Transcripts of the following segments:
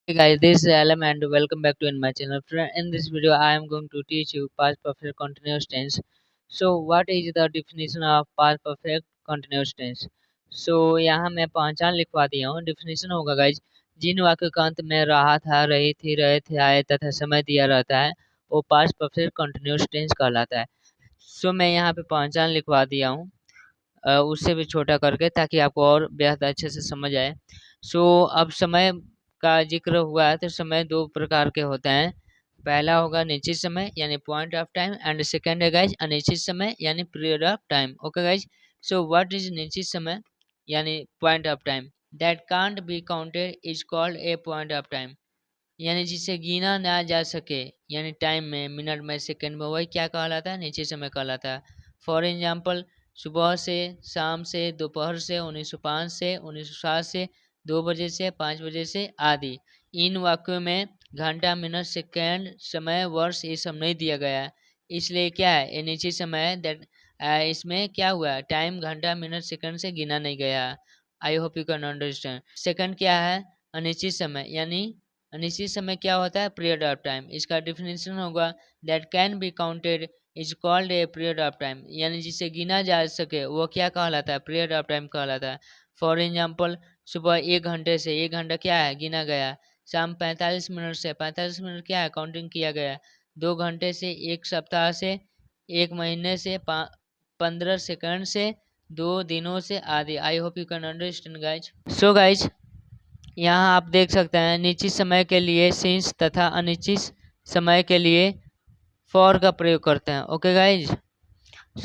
Hey guys, this is Alam and welcome back to in my channel. In this video, I am going to teach you past perfect continuous tense. So, what is the definition of past perfect continuous tense? So, यहाँ मैं पहचान लिखवा दिया हूँ. Definition होगा guys, जिन वाक्यों का अंत में रहा था, रही थी, रहे थे, आए तथा समय दिया रहता है, वो past perfect continuous tense कहलाता है. So, मैं यहाँ पे पहचान लिखवा दिया हूँ. उससे भी छोटा करके ताकि आपको और बेहद अच्छे से समझ आए। सो अब समय का जिक्र हुआ है तो समय दो प्रकार के होते हैं। पहला होगा निश्चित समय यानी point of time and second है गाइज अनिश्चित समय यानी period of time. Okay guys, so what is निश्चित समय यानी point of time? That can't be counted is called a point of time, यानी जिसे गिना ना जा सके यानी टाइम में, मिनट में, सेकंड में, वही क्या कहलाता है? निश्चित समय कहलाता है। फॉर एग्जाम्पल, सुबह से, शाम से, दोपहर से, 1905 से, 1907 से, 2 बजे से, 5 बजे से आदि। इन वाक्यों में घंटा, मिनट, सेकंड, समय, वर्ष ये सब नहीं दिया गया है, इसलिए क्या है? ये निश्चित समय है। दैट इसमें क्या हुआ? टाइम घंटा, मिनट, सेकंड से गिना नहीं गया है। I hope you can understand. Second क्या है? अनिश्चित समय, यानी अनिश्चित समय क्या होता है? Period of time. इसका डिफिनेशन होगा that can be counted is called a period of time, यानी जिसे गिना जा सके वो क्या कहलाता है? पीरियड ऑफ टाइम कहलाता है। फॉर एग्जाम्पल, सुबह 1 घंटे से, 1 घंटा क्या है? गिना गया। शाम 45 मिनट से, 45 मिनट क्या है? काउंटिंग किया गया। 2 घंटे से, 1 सप्ताह से, 1 महीने से, 15 सेकंड से, 2 दिनों से आदि। I hope you can understand guys. So guys, यहाँ आप देख सकते हैं निश्चित समय के लिए सिंस तथा अनिश्चित समय के लिए फॉर का प्रयोग करते हैं। ओके गाइज,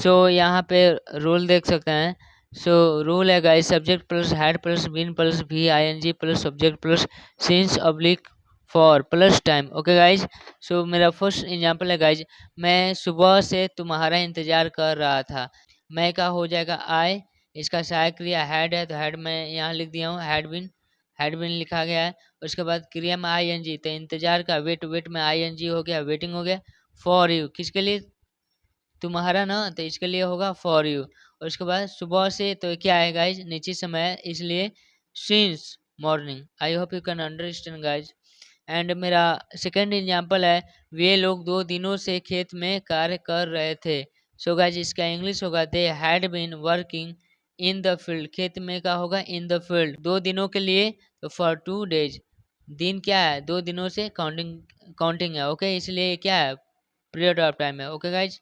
सो यहाँ पे रूल देख सकते हैं। सो रूल है guys, subject plus had plus been plus V ing plus subject plus since oblique for plus time. Okay guys, so मेरा फर्स्ट एग्जांपल है गाइज, मैं सुबह से तुम्हारा इंतजार कर रहा था। मैं का हो जाएगा आई, इसका सहायक क्रिया हैड है तो हैड मैं यहाँ लिख दिया हूँ, हैड बीन लिखा गया है। उसके बाद क्रिया में आईएनजी, तो इंतजार का वेट, वेट में आईएनजी हो गया, वेटिंग हो गया। फॉर यू किसके लिए? तुम्हारा ना, तो इसके लिए होगा फॉर यू। और उसके बाद सुबह से तो क्या है गाइज? निश्चित समय है, इसलिए since morning. I hope you can understand guys. And मेरा सेकेंड एग्जाम्पल है, वे लोग 2 दिनों से खेत में कार्य कर रहे थे। सो गाइज इसका इंग्लिश होगा they had been working in the field. खेत में का होगा इन द फील्ड। 2 दिनों के लिए तो फॉर 2 डेज। दिन क्या है? 2 दिनों से काउंटिंग काउंटिंग है। ओके, इसलिए क्या है? पीरियड ऑफ टाइम है। ओके गाइज,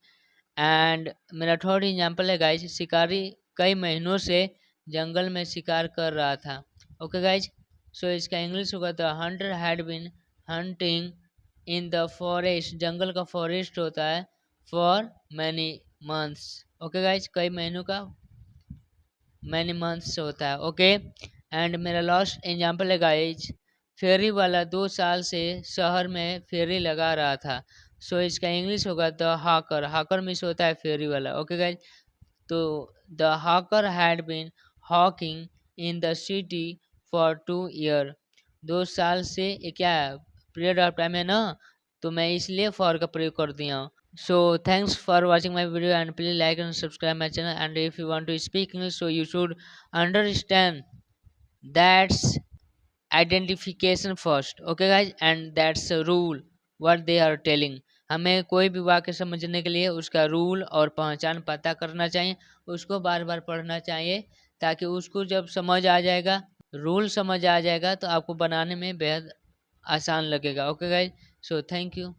एंड मेरा थर्ड एग्जाम्पल है गाइज, शिकारी कई महीनों से जंगल में शिकार कर रहा था। ओके गाइज, सो इसका इंग्लिश होगा the hunter had been hunting in the forest. जंगल का फॉरेस्ट होता है for many months. Okay guys, कई महीनों का मैनी मंथ्स होता है। ओके, एंड मेरा लास्ट एग्जाम्पल है गाइज, फेरी वाला 2 साल से शहर में फेरी लगा रहा था। सो इसका इंग्लिश होगा द हाकर। हाकर मिस होता है फेरी वाला। ओके गाइज, तो the hawker had been hawking in the city for 2 year. 2 साल से ये क्या है? पीरियड ऑफ टाइम है ना, तो मैं इसलिए फॉर का प्रयोग कर दिया हूँ। So thanks for watching my video and please like and subscribe my channel, and if you want to speak English so you should understand that's identification first. Okay guys, and that's a rule what they are telling. हमें कोई भी वाक्य समझने के लिए उसका rule और पहचान पता करना चाहिए, उसको बार बार पढ़ना चाहिए ताकि उसको जब समझ आ जाएगा, रूल समझ आ जाएगा तो आपको बनाने में बेहद आसान लगेगा। Okay guys, so thank you.